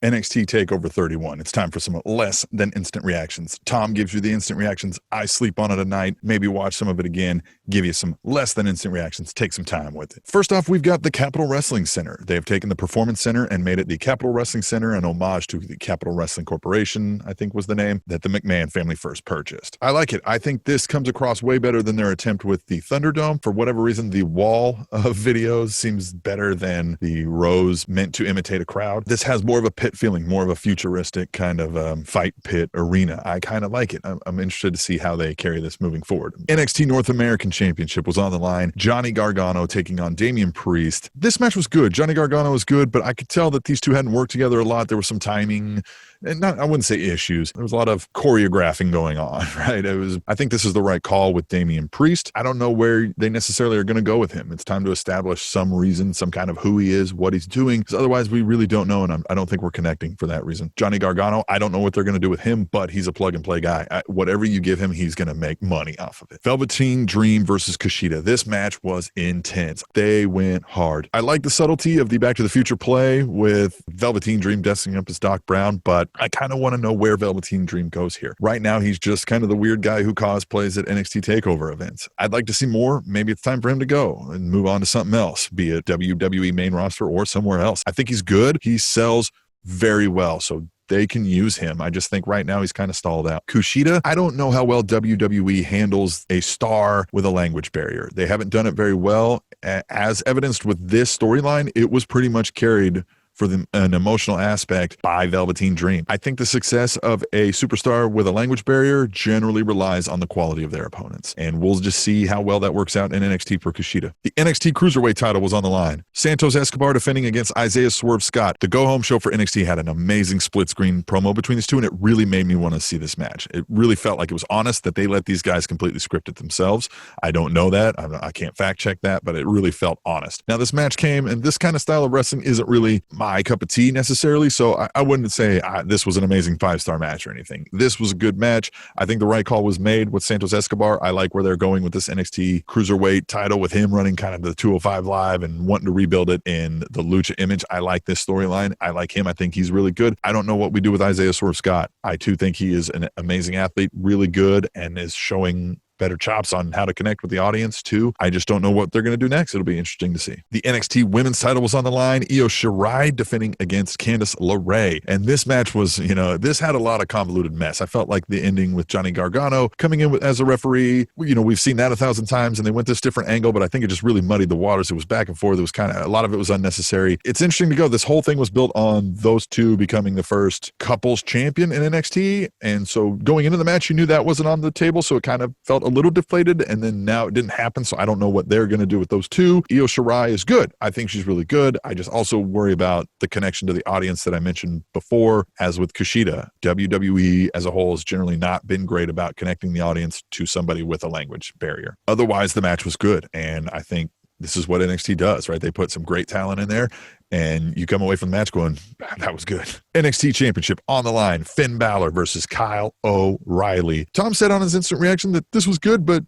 NXT Takeover 31. It's time for some less than instant reactions. Tom gives you the instant reactions. I sleep on it at night, maybe watch some of it again, give you some less than instant reactions. Take some time with it. First off, we've got the Capitol Wrestling Center. They have taken the Performance Center and made it the Capitol Wrestling Center, an homage to the Capitol Wrestling Corporation, I think was the name, that the McMahon family first purchased. I like it. I think this comes across way better than their attempt with the Thunderdome. For whatever reason, the wall of videos seems better than the rows meant to imitate a crowd. This has more of a pit feeling, more of a futuristic kind of fight pit arena. I kind of like it. I'm interested to see how they carry this moving forward. NXT North American Championship was on the line. Johnny Gargano taking on Damian Priest. This match was good. Johnny Gargano was good, but I could tell that these two hadn't worked together a lot. There was some timing, and I wouldn't say issues. There was a lot of choreographing going on, right? I think this is the right call with Damian Priest. I don't know where they necessarily are going to go with him. It's time to establish some reason, some kind of who he is, what he's doing, because otherwise we really don't know, and I don't think we're connecting for that reason. Johnny Gargano, I don't know what they're going to do with him, but he's a plug-and-play guy. Whatever you give him, he's going to make money off of it. Velveteen Dream versus Kushida. This match was intense. They went hard. I like the subtlety of the Back to the Future play with Velveteen Dream dressing up as Doc Brown, but I kind of want to know where Velveteen Dream goes here. Right now, he's just kind of the weird guy who cosplays at NXT TakeOver events. I'd like to see more. Maybe it's time for him to go and move on to something else, be it WWE main roster or somewhere else. I think he's good. He sells very well, so they can use him. I just think right now he's kind of stalled out. Kushida, I don't know how well WWE handles a star with a language barrier. They haven't done it very well. As evidenced with this storyline, it was pretty much carried for an emotional aspect by Velveteen Dream. I think the success of a superstar with a language barrier generally relies on the quality of their opponents, and we'll just see how well that works out in NXT for Kushida. The NXT Cruiserweight title was on the line. Santos Escobar defending against Isaiah Swerve Scott. The go-home show for NXT had an amazing split-screen promo between these two, and it really made me want to see this match. It really felt like it was honest that they let these guys completely script it themselves. I don't know that. I can't fact-check that, but it really felt honest. Now, this match came, and this kind of style of wrestling isn't really my cup of tea necessarily, so I wouldn't say this was an amazing 5-star match or anything. This was a good match. I think the right call was made with Santos Escobar. I like where they're going with this NXT Cruiserweight title, with him running kind of the 205 Live and wanting to rebuild it in the Lucha image. I like this storyline. I like him. I think he's really good. I don't know what we do with Isaiah Swerve Scott. I too think he is an amazing athlete, really good, and is showing better chops on how to connect with the audience too. I just don't know what they're going to do next. It'll be interesting to see. The NXT women's title was on the line. Io Shirai defending against Candice LeRae. And this match was, this had a lot of convoluted mess. I felt like the ending with Johnny Gargano coming in as a referee, we've seen that 1,000 times, and they went this different angle, but I think it just really muddied the waters. It was back and forth. It was a lot of it was unnecessary. It's interesting to go. This whole thing was built on those two becoming the first couples champion in NXT. And so going into the match, you knew that wasn't on the table. So it kind of felt a little deflated, and then now it didn't happen, so I don't know what they're going to do with those two. Io Shirai is good. I think she's really good. I just also worry about the connection to the audience that I mentioned before. As with Kushida, WWE as a whole has generally not been great about connecting the audience to somebody with a language barrier. Otherwise, the match was good, and I think this is what NXT does, right? They put some great talent in there, and you come away from the match going, that was good. NXT Championship on the line. Finn Balor versus Kyle O'Reilly. Tom said on his instant reaction that this was good, but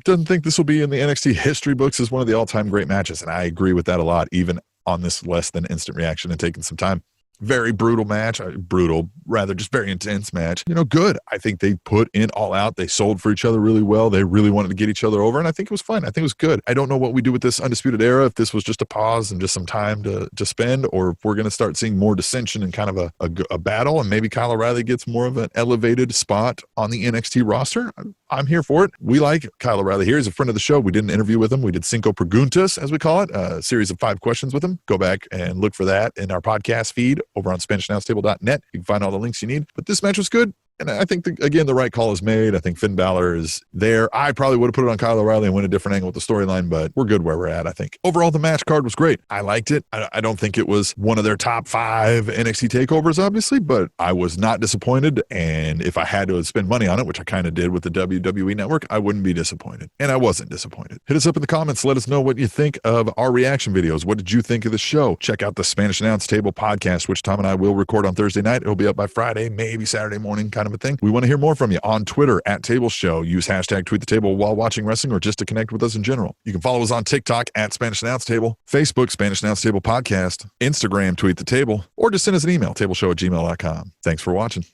doesn't think this will be in the NXT history books as one of the all-time great matches, and I agree with that a lot, even on this less than instant reaction and taking some time. Very brutal match, just very intense match. Good. I think they put in all out. They sold for each other really well. They really wanted to get each other over, and I think it was fun. I think it was good. I don't know what we do with this Undisputed Era, if this was just a pause and just some time to spend, or if we're going to start seeing more dissension and kind of a battle, and maybe Kyle O'Reilly gets more of an elevated spot on the NXT roster. I'm here for it. We like Kyle O'Reilly here. He's a friend of the show. We did an interview with him. We did Cinco Preguntas, as we call it, a series of 5 questions with him. Go back and look for that in our podcast feed over on SpanishAnnounceTable.net. You can find all the links you need. But this match was good. And I think, again, the right call is made. I think Finn Balor is there. I probably would have put it on Kyle O'Reilly and went a different angle with the storyline, but we're good where we're at, I think. Overall, the match card was great. I liked it. I don't think it was one of their top 5 NXT takeovers, obviously, but I was not disappointed. And if I had to spend money on it, which I kind of did with the WWE Network, I wouldn't be disappointed. And I wasn't disappointed. Hit us up in the comments. Let us know what you think of our reaction videos. What did you think of the show? Check out the Spanish Announce Table podcast, which Tom and I will record on Thursday night. It'll be up by Friday, maybe Saturday morning, kind kind of a thing. We want to hear more from you on Twitter at Table Show. Use hashtag Tweet the Table while watching wrestling or just to connect with us in general. You can follow us on TikTok at Spanish Announce Table, Facebook Spanish Announce Table Podcast, Instagram Tweet the Table, or just send us an email, tableshow@gmail.com. Thanks for watching.